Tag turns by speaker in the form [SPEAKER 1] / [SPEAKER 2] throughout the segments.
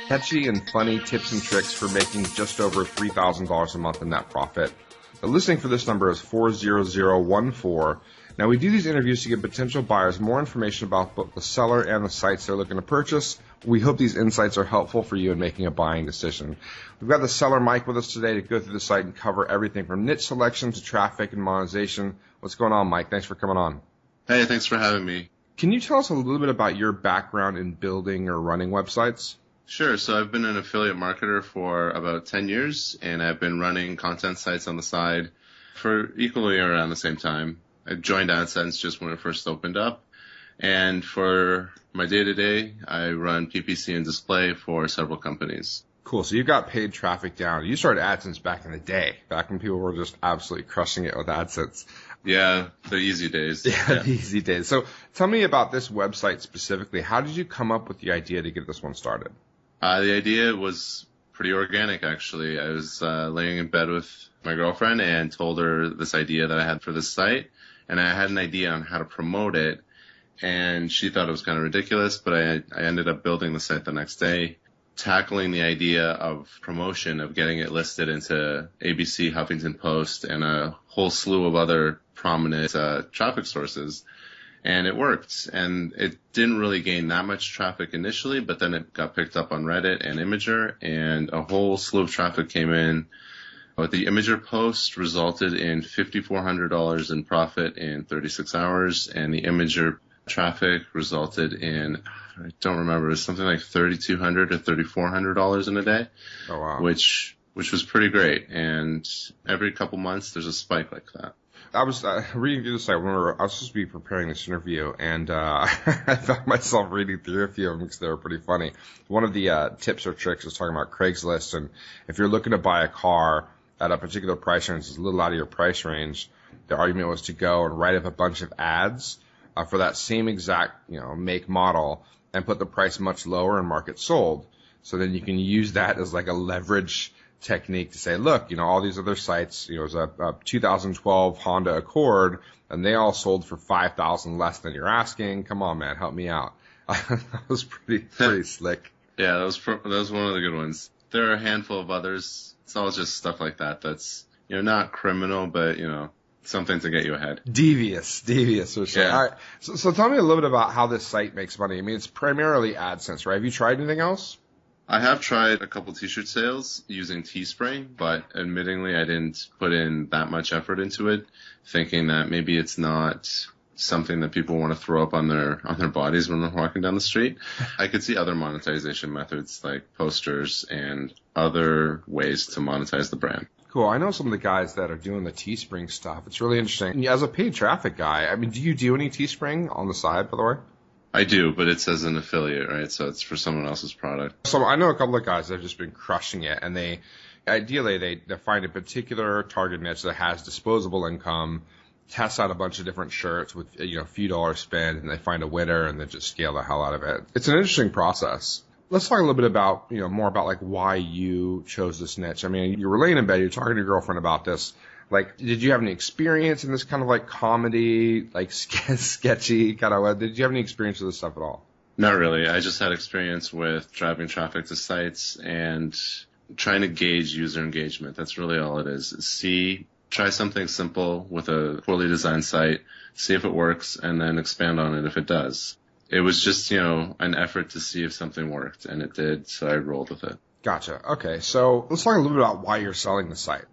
[SPEAKER 1] Catchy and funny tips and tricks for making just over $3,000 a month in net profit. The listing for this number is 40014. Now, we do these interviews to give potential buyers more information about both the seller and the sites they're looking to purchase. We hope these insights are helpful for you in making a buying decision. We've got the seller Mike with us today to go through the site and cover everything from niche selection to traffic and monetization. What's going on, Mike? Thanks for coming on.
[SPEAKER 2] Hey, thanks for having me.
[SPEAKER 1] Can you tell us a little bit about your background in building or running websites?
[SPEAKER 2] Sure. So I've been an affiliate marketer for about 10 years, and I've been running content sites on the side for equally around the same time. I joined Adsense just when it first opened up. And for my day-to-day, I run PPC and display for several companies.
[SPEAKER 1] Cool. So you got paid traffic down. You started AdSense back in the day, back when people were just absolutely crushing it with AdSense.
[SPEAKER 2] Yeah, the easy days.
[SPEAKER 1] Yeah, the easy days. So tell me about this website specifically. How did you come up with the idea to get this one started?
[SPEAKER 2] The idea was pretty organic, actually. I was laying in bed with my girlfriend and told her this idea that I had for this site, and I had an idea on how to promote it, and she thought it was kind of ridiculous, but I ended up building the site the next day, tackling the idea of promotion, of getting it listed into ABC, Huffington Post, and a whole slew of other prominent traffic sources. And it worked, and it didn't really gain that much traffic initially, but then it got picked up on Reddit and Imager, and a whole slew of traffic came in. But the Imager post resulted in $5,400 in profit in 36 hours, and the Imager traffic resulted in, I don't remember, it was something like $3,200 or $3,400 in a day.
[SPEAKER 1] Oh, wow.
[SPEAKER 2] Which was pretty great, and every couple months there's a spike like that.
[SPEAKER 1] I was reading through the site. I was supposed to be preparing this interview, and I found myself reading through a few of them because they were pretty funny. One of the tips or tricks was talking about Craigslist, and if you're looking to buy a car at a particular price range that's a little out of your price range, the argument was to go and write up a bunch of ads for that same exact make model and put the price much lower and mark it sold. So then you can use that as like a leverage technique to say, look, all these other sites, it was a 2012 Honda Accord, and they all sold for $5,000 less than you're asking. Come on, man, help me out. That was pretty slick.
[SPEAKER 2] Yeah, that was one of the good ones. There are a handful of others. It's all just stuff like that. That's not criminal, but something to get you ahead. Devious for sure.
[SPEAKER 1] Yeah. All right. So tell me a little bit about how this site makes money. I mean, it's primarily AdSense, right? Have you tried anything else?
[SPEAKER 2] I have tried a couple t-shirt sales using Teespring, but admittingly I didn't put in that much effort into it, thinking that maybe it's not something that people want to throw up on their bodies when they're walking down the street. I could see other monetization methods like posters and other ways to monetize the brand.
[SPEAKER 1] Cool. I know some of the guys that are doing the Teespring stuff. It's really interesting. As a paid traffic guy, I mean, do you do any Teespring on the side, by the way?
[SPEAKER 2] I do, but it says an affiliate, right? So it's for someone else's product.
[SPEAKER 1] So I know a couple of guys that have just been crushing it, and they find a particular target niche that has disposable income, test out a bunch of different shirts with a few dollars spent, and they find a winner, and they just scale the hell out of it. It's an interesting process. Let's talk a little bit about more about like why you chose this niche. I mean, you were laying in bed, you're talking to your girlfriend about this. Like, did you have any experience in this kind of like comedy, like sketchy kind of? Did you have any experience with this stuff at all?
[SPEAKER 2] Not really. I just had experience with driving traffic to sites and trying to gauge user engagement. That's really all it is. Try something simple with a poorly designed site, see if it works, and then expand on it if it does. It was just, an effort to see if something worked, and it did, so I rolled with it.
[SPEAKER 1] Gotcha. Okay, so let's talk a little bit about why you're selling the site.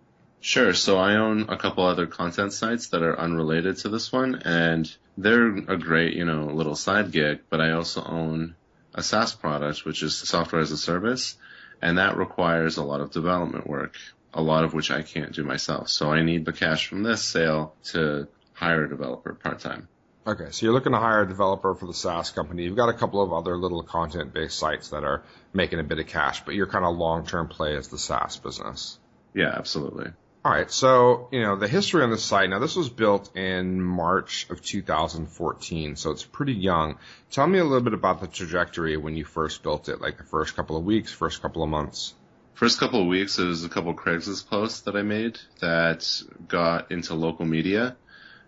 [SPEAKER 2] Sure. So I own a couple other content sites that are unrelated to this one, and they're a great, little side gig, but I also own a SaaS product, which is software as a service, and that requires a lot of development work, a lot of which I can't do myself. So I need the cash from this sale to hire a developer part-time.
[SPEAKER 1] Okay, so you're looking to hire a developer for the SaaS company. You've got a couple of other little content-based sites that are making a bit of cash, but your kind of long-term play is the SaaS business.
[SPEAKER 2] Yeah, absolutely.
[SPEAKER 1] All right, so, the history on the site, now this was built in March of 2014, so it's pretty young. Tell me a little bit about the trajectory when you first built it, like the first couple of weeks, first couple of months.
[SPEAKER 2] First couple of weeks, it was a couple of Craigslist posts that I made that got into local media.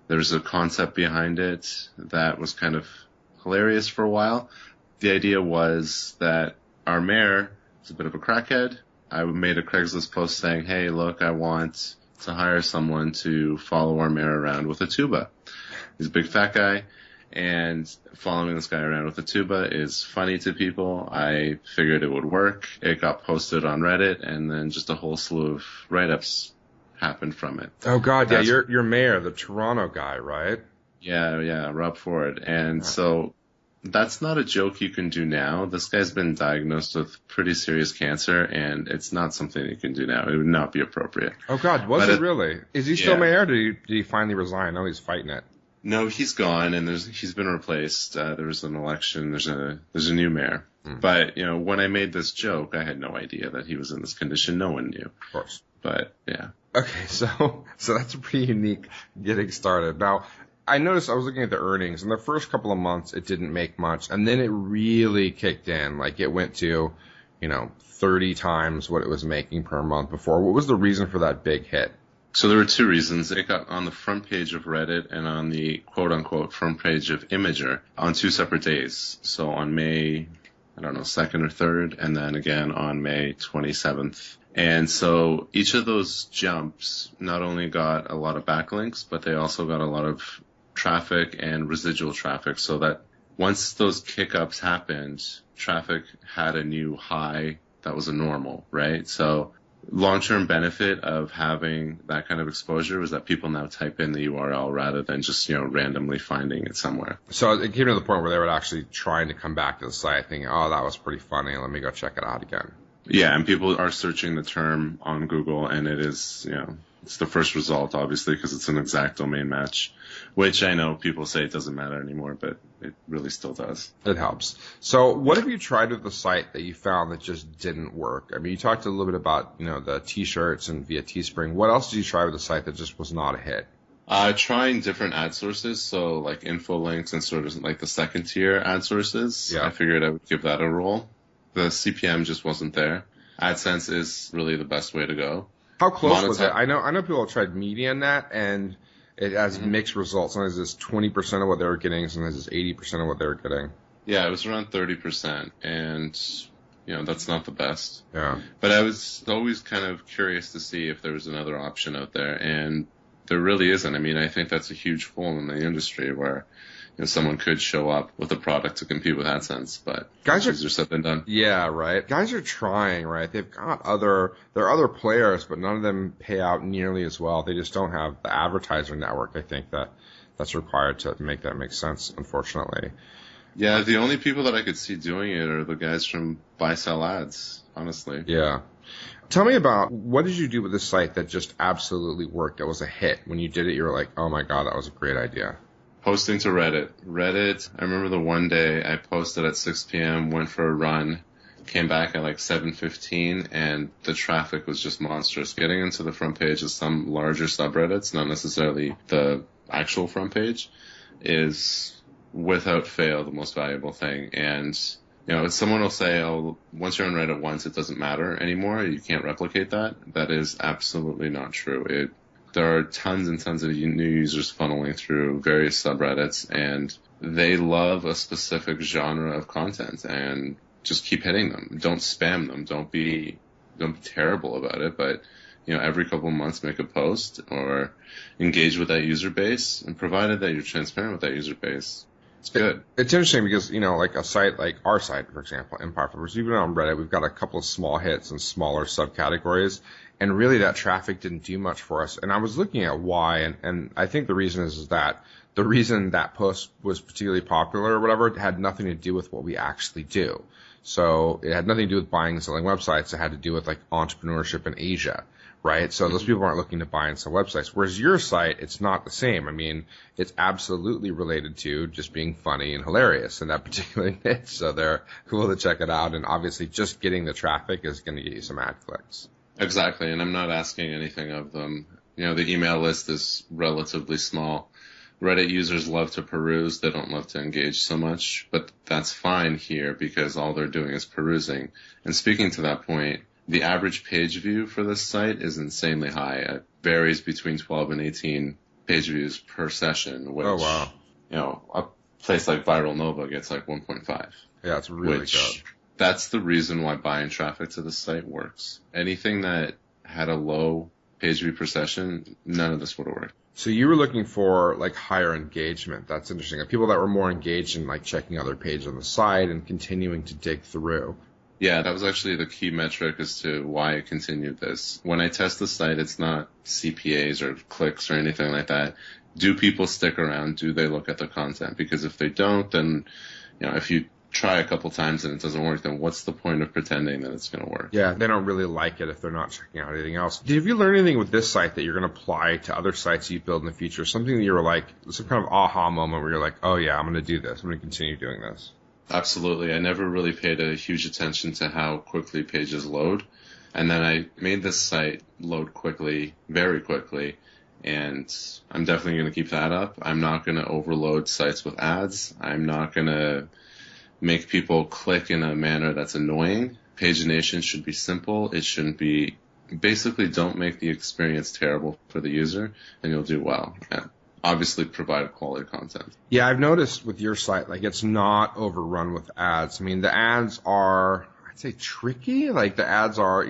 [SPEAKER 2] There's a concept behind it that was kind of hilarious for a while. The idea was that our mayor is a bit of a crackhead. I made a Craigslist post saying, hey, look, I want to hire someone to follow our mayor around with a tuba. He's a big fat guy, and following this guy around with a tuba is funny to people. I figured it would work. It got posted on Reddit, and then just a whole slew of write-ups happened from it.
[SPEAKER 1] Oh, God, yeah, your mayor, the Toronto guy, right?
[SPEAKER 2] Yeah, Rob Ford. And so that's not a joke you can do now. This guy's been diagnosed with pretty serious cancer, and it's not something you can do now. It would not be appropriate.
[SPEAKER 1] Oh, God, was it really? Is he still mayor, or did he finally resign? No, he's fighting it.
[SPEAKER 2] No, he's gone, and he's been replaced. There was an election. There's a new mayor. But, when I made this joke, I had no idea that he was in this condition. No one knew.
[SPEAKER 1] Of course.
[SPEAKER 2] But, yeah.
[SPEAKER 1] Okay, so that's pretty unique getting started. Now, I noticed I was looking at the earnings, and the first couple of months it didn't make much, and then it really kicked in. Like it went to, 30 times what it was making per month before. What was the reason for that big hit?
[SPEAKER 2] So there were two reasons. It got on the front page of Reddit and on the quote-unquote front page of Imager on two separate days. So on May, 2nd or 3rd, and then again on May 27th. And so each of those jumps not only got a lot of backlinks, but they also got a lot of traffic and residual traffic, so that once those kick-ups happened, traffic had a new high that was a normal, right? So long-term benefit of having that kind of exposure was that people now type in the URL rather than just, randomly finding it somewhere.
[SPEAKER 1] So it came to the point where they were actually trying to come back to the site thinking, oh, that was pretty funny, let me go check it out again.
[SPEAKER 2] Yeah, and people are searching the term on Google, and it is, it's the first result, obviously, because it's an exact domain match, which I know people say it doesn't matter anymore, but it really still does.
[SPEAKER 1] It helps. So what have you tried with the site that you found that just didn't work? I mean, you talked a little bit about, the T-shirts and via Teespring. What else did you try with the site that just was not a hit?
[SPEAKER 2] Trying different ad sources, so like info links and sort of like the second tier ad sources.
[SPEAKER 1] Yeah.
[SPEAKER 2] I figured I would give that a roll. The CPM just wasn't there. AdSense is really the best way to go.
[SPEAKER 1] How close was it? I know people have tried MediaNet, and it has mixed results. Sometimes it's 20% of what they were getting, sometimes it's 80% of what they were getting.
[SPEAKER 2] Yeah, it was around 30%, and that's not the best.
[SPEAKER 1] Yeah.
[SPEAKER 2] But I was always kind of curious to see if there was another option out there, and there really isn't. I mean, I think that's a huge hole in the industry where someone could show up with a product to compete with AdSense, but guys are said and done.
[SPEAKER 1] Yeah, right. Guys are trying, right? They've got there are other players, but none of them pay out nearly as well. They just don't have the advertiser network, I think, that's required to make that make sense, unfortunately.
[SPEAKER 2] Yeah, the only people that I could see doing it are the guys from Buy Sell Ads, honestly.
[SPEAKER 1] Yeah. Tell me about, what did you do with this site that just absolutely worked, that was a hit? When you did it, you were like, oh my God, that was a great idea.
[SPEAKER 2] Posting to Reddit. I remember the one day I posted at 6 p.m., went for a run, came back at like 7:15, and the traffic was just monstrous. Getting into the front page of some larger subreddits, not necessarily the actual front page, is without fail the most valuable thing. And, someone will say, oh, once you're on Reddit once, it doesn't matter anymore. You can't replicate that. That is absolutely not true. There are tons and tons of new users funneling through various subreddits, and they love a specific genre of content, and just keep hitting them. Don't spam them. Don't be terrible about it, but every couple of months make a post or engage with that user base, and provided that you're transparent with that user base, it's good.
[SPEAKER 1] It's interesting because, like a site like our site, for example, Empire Flippers, even on Reddit, we've got a couple of small hits and smaller subcategories. And really that traffic didn't do much for us. And I was looking at why, and I think the reason is that the reason that post was particularly popular or whatever, it had nothing to do with what we actually do. So it had nothing to do with buying and selling websites. It had to do with like entrepreneurship in Asia, right? So those people aren't looking to buy and sell websites. Whereas your site, it's not the same. I mean, it's absolutely related to just being funny and hilarious in that particular niche. So they're cool to check it out. And obviously just getting the traffic is going to get you some ad clicks.
[SPEAKER 2] Exactly, and I'm not asking anything of them. The email list is relatively small. Reddit users love to peruse. They don't love to engage so much, but that's fine here because all they're doing is perusing. And speaking to that point, the average page view for this site is insanely high. It varies between 12 and 18 page views per session, which,
[SPEAKER 1] oh, wow.
[SPEAKER 2] A place like Viral Nova gets like 1.5.
[SPEAKER 1] Yeah, it's really good.
[SPEAKER 2] That's the reason why buying traffic to the site works. Anything that had a low page view per session, none of this would have worked.
[SPEAKER 1] So you were looking for like higher engagement. That's interesting. People that were more engaged in like checking other pages on the site and continuing to dig through.
[SPEAKER 2] Yeah, that was actually the key metric as to why I continued this. When I test the site, it's not CPAs or clicks or anything like that. Do people stick around? Do they look at the content? Because if they don't, then, if you try a couple times and it doesn't work, then what's the point of pretending that it's going to work?
[SPEAKER 1] Yeah, they don't really like it if they're not checking out anything else. Have you learned anything with this site that you're going to apply to other sites you build in the future? Something that you were like, some kind of aha moment where you're like, oh yeah, I'm going to do this. I'm going to continue doing this.
[SPEAKER 2] Absolutely. I never really paid a huge attention to how quickly pages load. And then I made this site load quickly, very quickly. And I'm definitely going to keep that up. I'm not going to overload sites with ads. I'm not going to make people click in a manner that's annoying. Pagination should be simple. It shouldn't be, basically don't make the experience terrible for the user and you'll do well. And obviously provide quality content.
[SPEAKER 1] Yeah, I've noticed with your site, like it's not overrun with ads. I mean, the ads are, I'd say tricky. Like the ads are,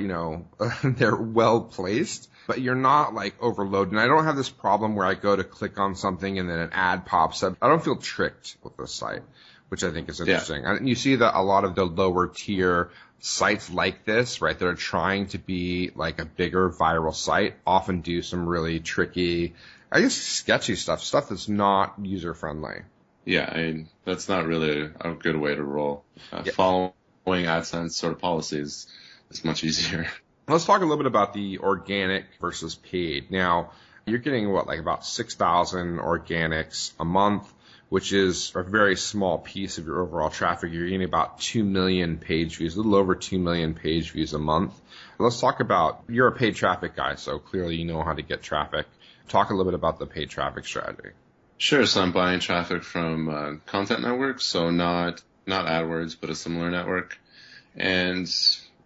[SPEAKER 1] they're well placed, but you're not like overloaded. And I don't have this problem where I go to click on something and then an ad pops up. I don't feel tricked with this site, which I think is interesting. Yeah. And you see that a lot of the lower tier sites like this, right, that are trying to be like a bigger viral site often do some really tricky, I guess, sketchy stuff that's not user friendly.
[SPEAKER 2] Yeah, that's not really a good way to roll. Following Adsense sort of policies is much easier.
[SPEAKER 1] Let's talk a little bit about the organic versus paid. Now, you're getting about 6,000 organics a month, which is a very small piece of your overall traffic. You're getting about 2 million page views, a little over 2 million page views a month. Let's talk about, you're a paid traffic guy, so clearly you know how to get traffic. Talk a little bit about the paid traffic strategy.
[SPEAKER 2] Sure. So I'm buying traffic from content networks, so not AdWords, but a similar network. And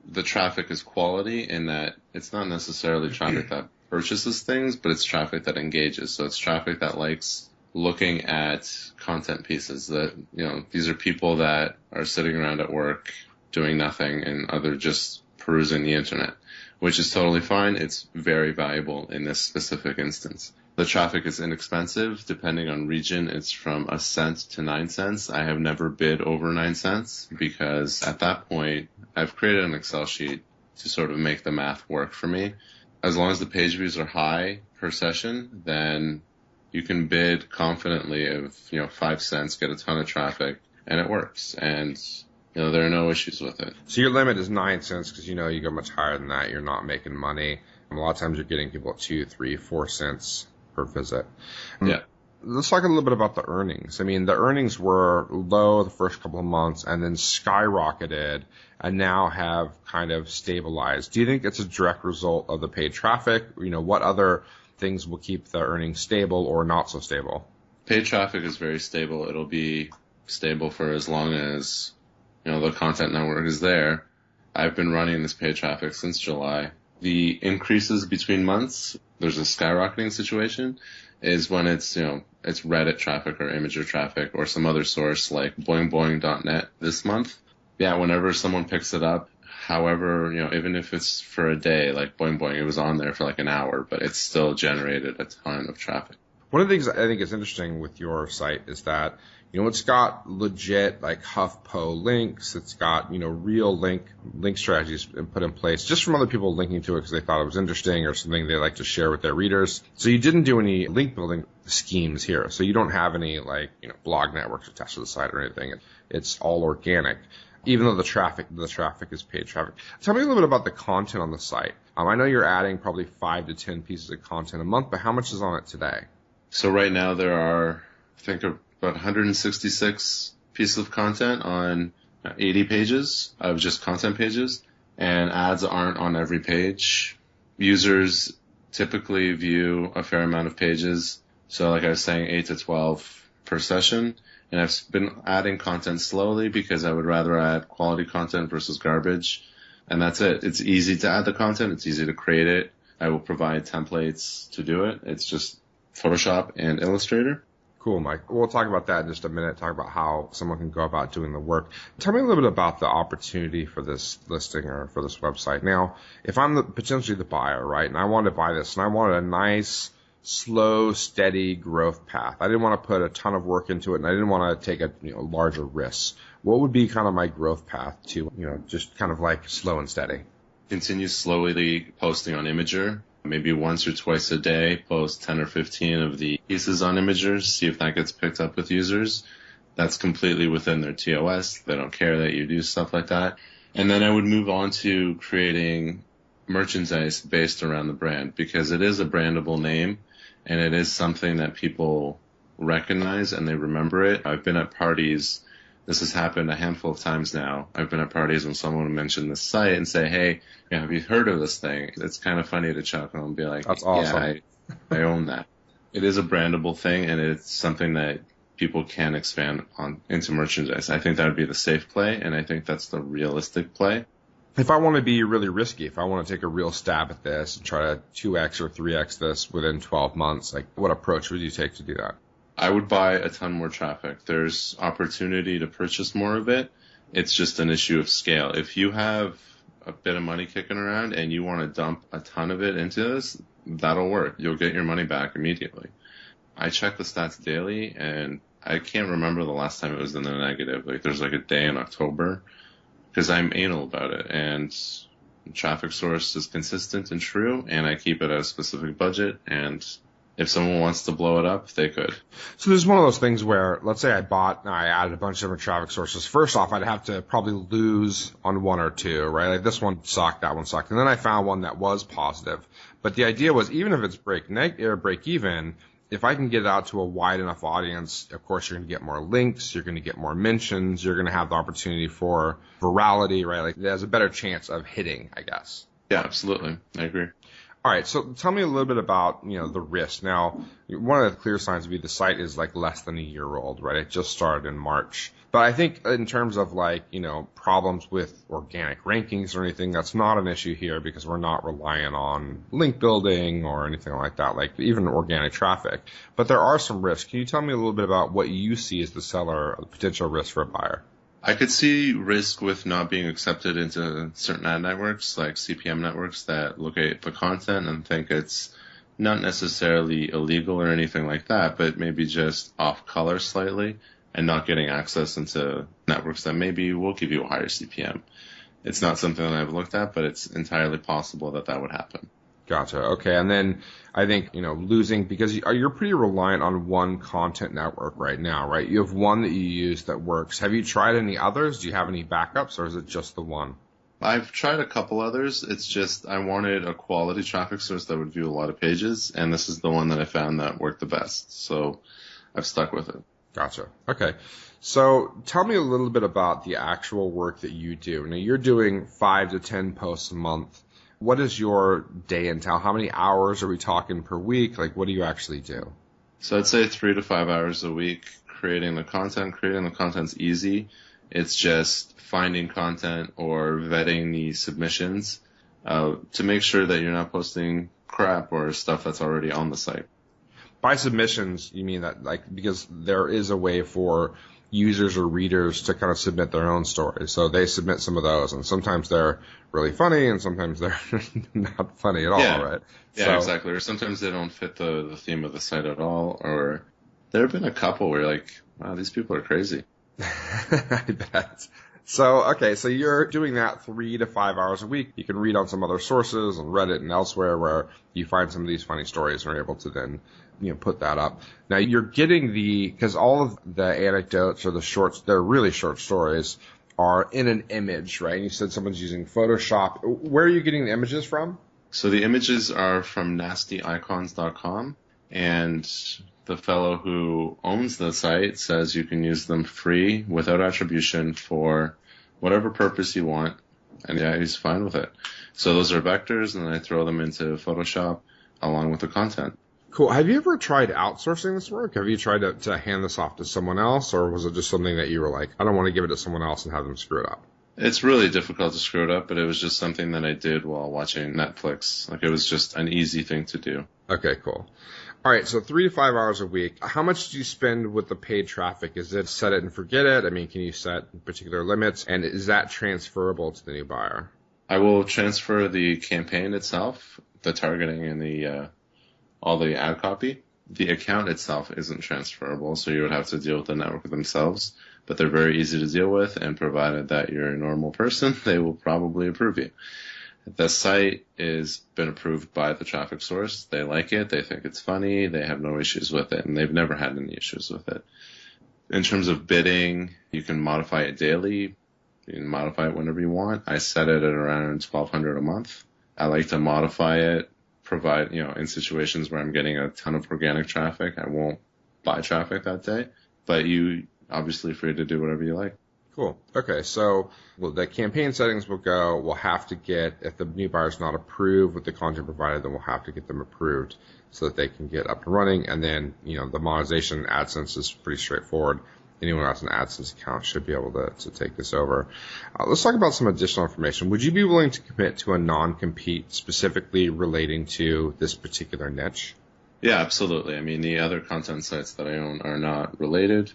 [SPEAKER 2] the traffic is quality in that it's not necessarily traffic that purchases things, but it's traffic that engages. So it's traffic that likes looking at content pieces that, these are people that are sitting around at work doing nothing and other just perusing the internet, which is totally fine. It's very valuable in this specific instance. The traffic is inexpensive. Depending on region, it's from 1 cent to 9 cents. I have never bid over 9 cents because at that point, I've created an Excel sheet to sort of make the math work for me. As long as the page views are high per session, then you can bid confidently of, 5 cents, get a ton of traffic, and it works. And there are no issues with it.
[SPEAKER 1] So your limit is 9 cents because you go much higher than that. You're not making money. A lot of times you're getting people at 2, 3, 4 cents per visit.
[SPEAKER 2] Yeah.
[SPEAKER 1] Let's talk a little bit about the earnings. I mean, the earnings were low the first couple of months and then skyrocketed and now have kind of stabilized. Do you think it's a direct result of the paid traffic? What other things will keep the earnings stable or not so stable?
[SPEAKER 2] Paid traffic is very stable. It'll be stable for as long as the content network is there. I've been running this paid traffic since July. The increases between months, there's a skyrocketing situation, is when it's Reddit traffic or Imager traffic or some other source like boingboing.net this month. Yeah, whenever someone picks it up, however, even if it's for a day, like Boing Boing, it was on there for like an hour, but it still generated a ton of traffic.
[SPEAKER 1] One of the things I think is interesting with your site is that, it's got legit like HuffPo links. It's got, real link strategies put in place just from other people linking to it because they thought it was interesting or something they like to share with their readers. So you didn't do any link building schemes here. So you don't have any blog networks attached to the site or anything. It's all organic. Even though the traffic is paid traffic. Tell me a little bit about the content on the site. I know you're adding probably 5 to 10 pieces of content a month, but how much is on it today?
[SPEAKER 2] So right now there are, I think, about 166 pieces of content on 80 pages of just content pages, and ads aren't on every page. Users typically view a fair amount of pages. So like I was saying, 8 to 12 per session. And I've been adding content slowly because I would rather add quality content versus garbage. And that's it. It's easy to add the content. It's easy to create it. I will provide templates to do it. It's just Photoshop and Illustrator.
[SPEAKER 1] Cool, Mike. We'll talk about that in just a minute, talk about how someone can go about doing the work. Tell me a little bit about the opportunity for this listing or for this website. Now, if I'm potentially the buyer, right, and I want to buy this and I wanted a nice, slow, steady growth path. I didn't want to put a ton of work into it and I didn't want to take a larger risk. What would be kind of my growth path to, just kind of like slow and steady?
[SPEAKER 2] Continue slowly posting on Imager. Maybe once or twice a day, post 10 or 15 of the pieces on Imagers, see if that gets picked up with users. That's completely within their TOS. They don't care that you do stuff like that. And then I would move on to creating merchandise based around the brand, because it is a brandable name and it is something that people recognize and they remember it. I've been at parties. This has happened a handful of times now. I've been at parties when someone would mention this site and say, hey, have you heard of this thing? It's kind of funny to chuckle and be like,
[SPEAKER 1] that's awesome.
[SPEAKER 2] Yeah, I own that. It is a brandable thing, and it's something that people can expand on into merchandise. I think that would be the safe play, and I think that's the realistic play.
[SPEAKER 1] If I want to be really risky, if I want to take a real stab at this and try to 2x or 3x this within 12 months, like what approach would you take to do that?
[SPEAKER 2] I would buy a ton more traffic. There's opportunity to purchase more of it. It's just an issue of scale. If you have a bit of money kicking around and you want to dump a ton of it into this, that'll work. You'll get your money back immediately. I check the stats daily and I can't remember the last time it was in the negative. Like there's like a day in October, because I'm anal about it, and traffic source is consistent and true, and I keep it at a specific budget, and if someone wants to blow it up, they could.
[SPEAKER 1] So there's one of those things where, let's say I added a bunch of different traffic sources. First off, I'd have to probably lose on one or two, right? Like this one sucked, that one sucked. And then I found one that was positive. But the idea was, even if it's break even, if I can get it out to a wide enough audience, of course, you're going to get more links, you're going to get more mentions, you're going to have the opportunity for virality, right? Like there's a better chance of hitting, I guess.
[SPEAKER 2] Yeah, absolutely. I agree.
[SPEAKER 1] All right, so tell me a little bit about, the risk. Now, one of the clear signs would be the site is like less than a year old, right? It just started in March. But I think in terms of like, problems with organic rankings or anything, that's not an issue here because we're not relying on link building or anything like that, like even organic traffic. But there are some risks. Can you tell me a little bit about what you see as the seller, potential risk for a buyer?
[SPEAKER 2] I could see risk with not being accepted into certain ad networks, like CPM networks, that look at the content and think it's not necessarily illegal or anything like that, but maybe just off color slightly and not getting access into networks that maybe will give you a higher CPM. It's not something that I've looked at, but it's entirely possible that that would happen.
[SPEAKER 1] Gotcha. Okay. And then I think, losing, because you're pretty reliant on one content network right now, right? You have one that you use that works. Have you tried any others? Do you have any backups, or is it just the one?
[SPEAKER 2] I've tried a couple others. It's just I wanted a quality traffic source that would view a lot of pages, and this is the one that I found that worked the best. So I've stuck with it.
[SPEAKER 1] Gotcha. Okay. So tell me a little bit about the actual work that you do. Now, you're doing 5 to 10 posts a month. What is your day entail? How many hours are we talking per week? Like, what do you actually do?
[SPEAKER 2] So I'd say 3 to 5 hours a week creating the content. Creating the content's easy. It's just finding content or vetting the submissions to make sure that you're not posting crap or stuff that's already on the site.
[SPEAKER 1] By submissions, you mean that, like, because there is a way for users or readers to kind of submit their own stories. So they submit some of those, and sometimes they're really funny, and sometimes they're not funny at all, right?
[SPEAKER 2] Yeah, exactly. Or sometimes they don't fit the theme of the site at all. Or there have been a couple where you're like, wow, these people are crazy.
[SPEAKER 1] I bet. So, okay, so you're doing that 3 to 5 hours a week. You can read on some other sources on Reddit and elsewhere where you find some of these funny stories and are able to then put that up. Now you're getting because all of the anecdotes or the shorts, they're really short stories, are in an image, right? And you said someone's using Photoshop. Where are you getting the images from?
[SPEAKER 2] So the images are from nastyicons.com, and the fellow who owns the site says you can use them free without attribution for whatever purpose you want. And yeah, he's fine with it. So those are vectors, and I throw them into Photoshop along with the content.
[SPEAKER 1] Cool. Have you ever tried outsourcing this work? Have you tried to hand this off to someone else, or was it just something that you were like, I don't want to give it to someone else and have them screw it up?
[SPEAKER 2] It's really difficult to screw it up, but it was just something that I did while watching Netflix. Like, it was just an easy thing to do.
[SPEAKER 1] Okay, cool. All right, so 3 to 5 hours a week. How much do you spend with the paid traffic? Is it set it and forget it? I mean, can you set particular limits? And is that transferable to the new buyer?
[SPEAKER 2] I will transfer the campaign itself, the targeting and the all the ad copy. The account itself isn't transferable, so you would have to deal with the network themselves. But they're very easy to deal with, and provided that you're a normal person, they will probably approve you. The site has been approved by the traffic source. They like it. They think it's funny. They have no issues with it, and they've never had any issues with it. In terms of bidding, you can modify it daily. You can modify it whenever you want. I set it at around $1,200 a month. I like to modify it, provide, in situations where I'm getting a ton of organic traffic. I won't buy traffic that day, but you obviously free to do whatever you like.
[SPEAKER 1] Cool. Okay, so the campaign settings will go. We'll have to get, if the new buyer's not approved with the content provided, then we'll have to get them approved so that they can get up and running. And then, the monetization AdSense is pretty straightforward. Anyone who has an AdSense account should be able to take this over. Let's talk about some additional information. Would you be willing to commit to a non-compete specifically relating to this particular niche?
[SPEAKER 2] Yeah, absolutely. I mean, the other content sites that I own are not related.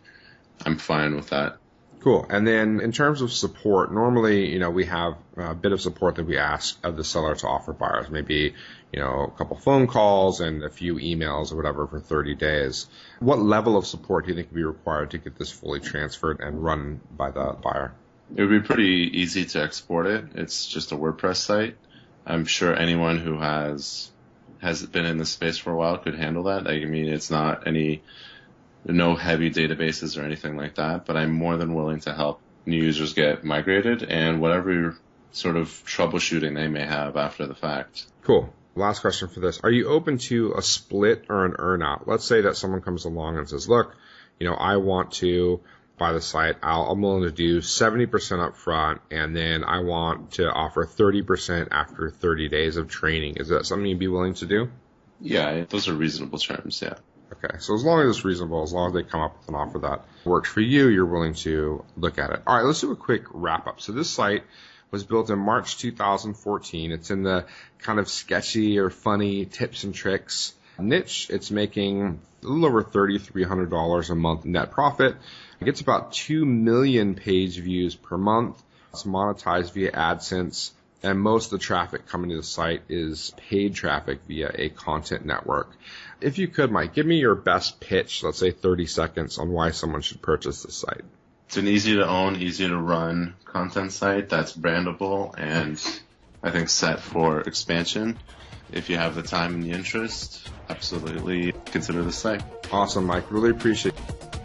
[SPEAKER 2] I'm fine with that.
[SPEAKER 1] Cool. And then in terms of support, normally, we have a bit of support that we ask of the seller to offer buyers, maybe, a couple phone calls and a few emails or whatever for 30 days. What level of support do you think would be required to get this fully transferred and run by the buyer?
[SPEAKER 2] It would be pretty easy to export it. It's just a WordPress site. I'm sure anyone who has been in this space for a while could handle that. I mean, it's not no heavy databases or anything like that, but I'm more than willing to help new users get migrated and whatever sort of troubleshooting they may have after the fact.
[SPEAKER 1] Cool. Last question for this. Are you open to a split or an earn out? Let's say that someone comes along and says, look, I want to buy the site. I'm willing to do 70% up front, and then I want to offer 30% after 30 days of training. Is that something you'd be willing to do?
[SPEAKER 2] Yeah, those are reasonable terms, yeah.
[SPEAKER 1] Okay, so as long as it's reasonable, as long as they come up with an offer that works for you, you're willing to look at it. All right, let's do a quick wrap up. So this site was built in March 2014. It's in the kind of sketchy or funny tips and tricks niche. It's making a little over $3,300 a month net profit. It gets about 2 million page views per month. It's monetized via AdSense. And most of the traffic coming to the site is paid traffic via a content network. If you could, Mike, give me your best pitch, let's say 30 seconds, on why someone should purchase this site.
[SPEAKER 2] It's an easy to own, easy to run content site that's brandable and I think set for expansion. If you have the time and the interest, absolutely consider the site.
[SPEAKER 1] Awesome, Mike. Really appreciate it.